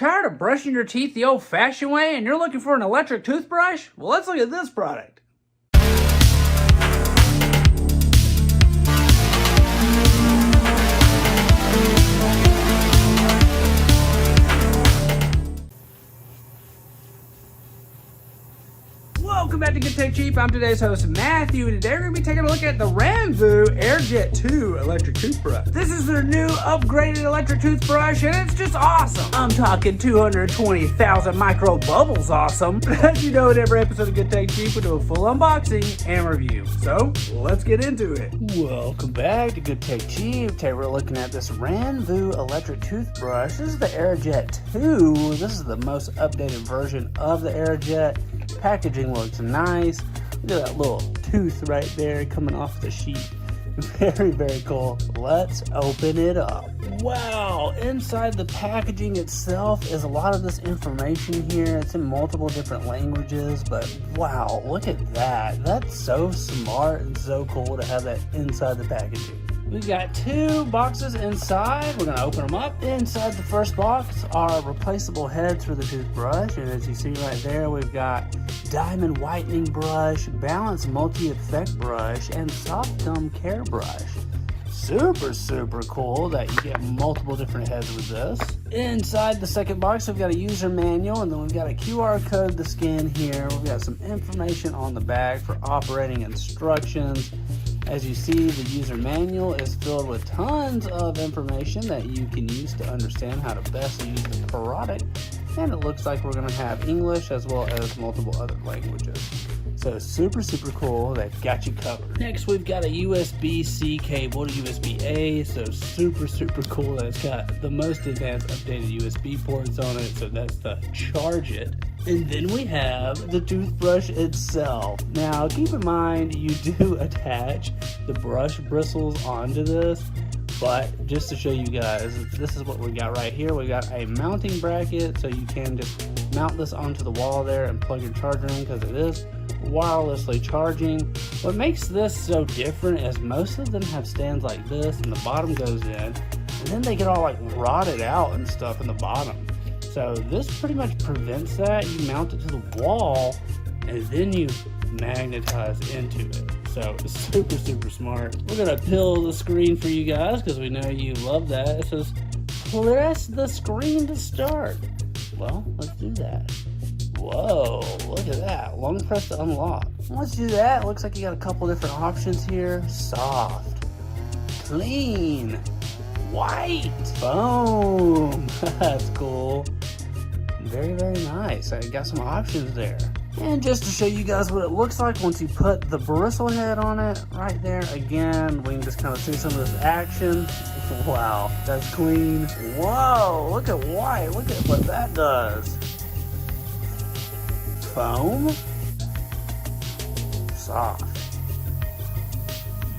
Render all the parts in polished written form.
Tired of brushing your teeth the old-fashioned way and you're looking for an electric toothbrush? Well, let's look at this product. Welcome back to Good Tech Cheap. I'm today's host, Matthew, and today we're going to be taking a look at the RANVOO AirJet II electric toothbrush. This is their new upgraded electric toothbrush, and it's just awesome. I'm talking 220,000 micro bubbles awesome. As you know, in every episode of Good Tech Cheap, we do a full unboxing and review. So, let's get into it. Welcome back to Good Tech Cheap. Today we're looking at this RANVOO electric toothbrush. This is the AirJet II. This is the most updated version of the AirJet. Packaging looks nice. Look at that little tooth right there coming off the sheet. Very, very cool. Let's open it up. Wow, inside the packaging itself is a lot of this information here. It's in multiple different languages, but wow, look at that. That's so smart and so cool to have that inside the packaging. We've got two boxes inside. We're going to open them up. Inside the first box are replaceable heads for the toothbrush. And as you see right there, we've got diamond whitening brush, balance multi-effect brush, and soft gum care brush. Super, super cool that you get multiple different heads with this. Inside the second box, we've got a user manual, and then we've got a QR code to scan here. We've got some information on the back for operating instructions. As you see, the user manual is filled with tons of information that you can use to understand how to best use the product. And it looks like we're going to have English as well as multiple other languages. So super, super cool. They've got you covered. Next, we've got a USB-C cable to USB-A. So super, super cool that it's got the most advanced updated USB ports on it. So that's to charge it. And then we have the toothbrush itself. Now, keep in mind, you do attach the brush bristles onto this. But just to show you guys, this is what we got right here. We got a mounting bracket, so you can just mount this onto the wall there and plug your charger in because it is wirelessly charging. What makes this so different is most of them have stands like this and the bottom goes in, and then they get all like rotted out and stuff in the bottom. So this pretty much prevents that. You mount it to the wall and then you magnetize into it. So super, super smart. We're gonna peel the screen for you guys because we know you love that. It says press the screen to start. Well, let's do that. Whoa, look at that. Long press to unlock. Once you do that, it looks like you got a couple different options here. Soft, clean, white, boom. That's cool. Very, very nice. I got some options there. And just to show you guys what it looks like once you put the bristle head on it, right there, again, we can just kind of see some of this action. Wow, that's clean. Whoa, look at white. Look at what that does. Foam. Soft.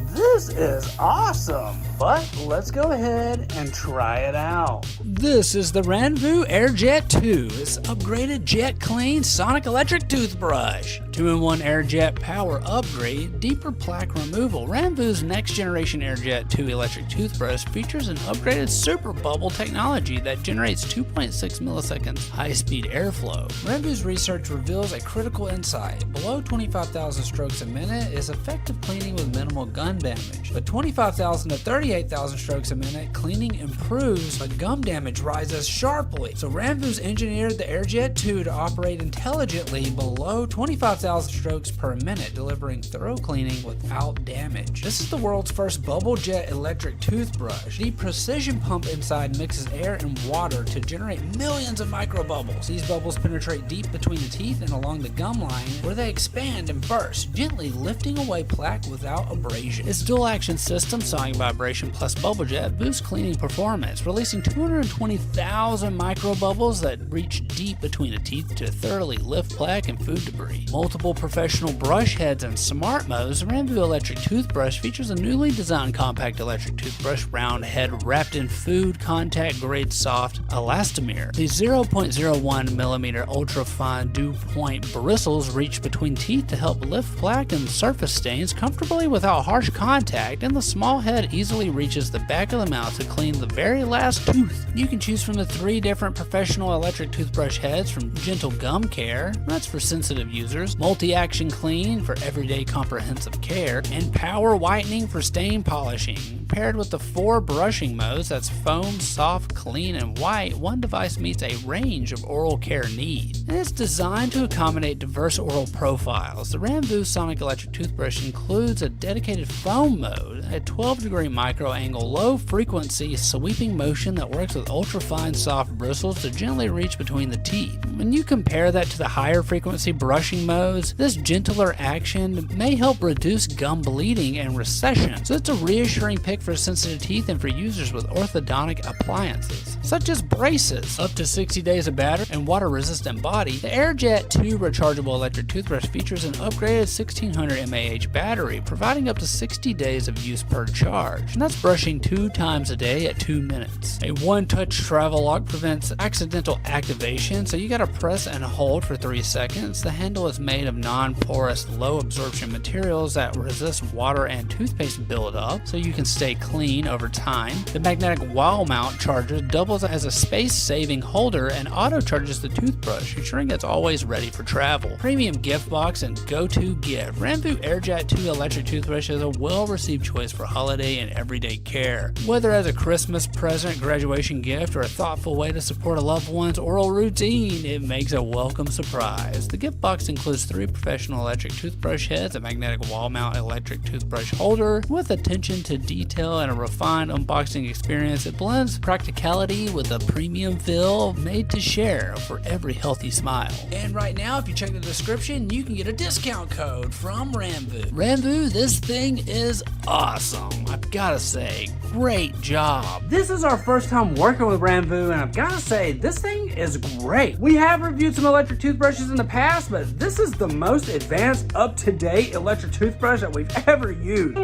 This is awesome, but let's go ahead and try it out. This is the RANVOO AirJet II. It's upgraded jet clean sonic electric toothbrush. 2-in-1 AirJet power upgrade, deeper plaque removal. RANVOO's next generation AirJet II electric toothbrush features an upgraded super bubble technology that generates 2.6 milliseconds high-speed airflow. RANVOO's research reveals a critical insight. Below 25,000 strokes a minute is effective cleaning with minimal gum damage. But 25,000 to 38,000 strokes a minute, cleaning improves, but gum damage rises sharply. So RANVOO's engineered the AirJet II to operate intelligently below 25,000 strokes per minute, delivering thorough cleaning without damage. This is the world's first bubble jet electric toothbrush. The precision pump inside mixes air and water to generate millions of micro bubbles. These bubbles penetrate deep between the teeth and along the gum line, where they expand and burst, gently lifting away plaque without abrasion. Its dual action system, sawing vibration plus bubble jet, boosts cleaning performance, releasing 220,000 micro bubbles that reach deep between the teeth to thoroughly lift plaque and food debris. Multiple professional brush heads and smart modes, the RANVOO electric toothbrush features a newly designed compact electric toothbrush round head wrapped in food contact grade soft elastomer. The 0.01 millimeter ultra fine dew point bristles reach between teeth to help lift plaque and surface stains comfortably without harsh contact, and the small head easily gently reaches the back of the mouth to clean the very last tooth. You can choose from the 3 different professional electric toothbrush heads, from gentle gum care, that's for sensitive users, multi-action clean for everyday comprehensive care, and power whitening for stain polishing. Paired with the 4 brushing modes, that's foam, soft, clean, and white, one device meets a range of oral care needs. And it's designed to accommodate diverse oral profiles. The RANVOO Sonic Electric Toothbrush includes a dedicated foam mode, a 12-degree micro-angle, low-frequency sweeping motion that works with ultra-fine soft bristles to gently reach between the teeth. When you compare that to the higher-frequency brushing modes, this gentler action may help reduce gum bleeding and recession, so it's a reassuring pick for sensitive teeth and for users with orthodontic appliances, such as braces. Up to 60 days of battery and water-resistant body, the AirJet II rechargeable electric toothbrush features an upgraded 1600 mAh battery, providing up to 60 days of use per charge, and that's brushing 2 times a day at 2 minutes. A one-touch travel lock prevents accidental activation, so you gotta press and hold for 3 seconds. The handle is made of non-porous, low-absorption materials that resist water and toothpaste buildup, so you can stay clean over time. The magnetic wall mount charger doubles as a space-saving holder and auto-charges the toothbrush, ensuring it's always ready for travel. Premium gift box and go-to gift. RANVOO AirJet II electric toothbrush is a well-received choice for holiday and everyday care. Whether as a Christmas present, graduation gift, or a thoughtful way to support a loved one's oral routine, it makes a welcome surprise. The gift box includes 3 professional electric toothbrush heads, a magnetic wall mount electric toothbrush holder with attention to detail and a refined unboxing experience. It blends practicality with a premium feel, made to share for every healthy smile. And right now, if you check the description, you can get a discount code from RANVOO. RANVOO, this thing is awesome. I've gotta say, great job. This is our first time working with RANVOO, and I've gotta say, this thing is great. We have reviewed some electric toothbrushes in the past, but this is the most advanced, up-to-date electric toothbrush that we've ever used.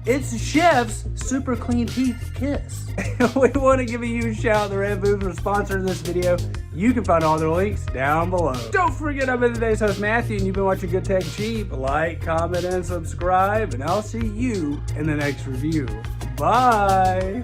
It's Chef's super clean teeth kiss. We want to give a huge shout out to RANVOO for sponsoring this video. You can find all their links down below. Don't forget, I've been today's host, Matthew, and you've been watching Good Tech Cheap. Like, comment, and subscribe, and I'll see you in the next review. Bye.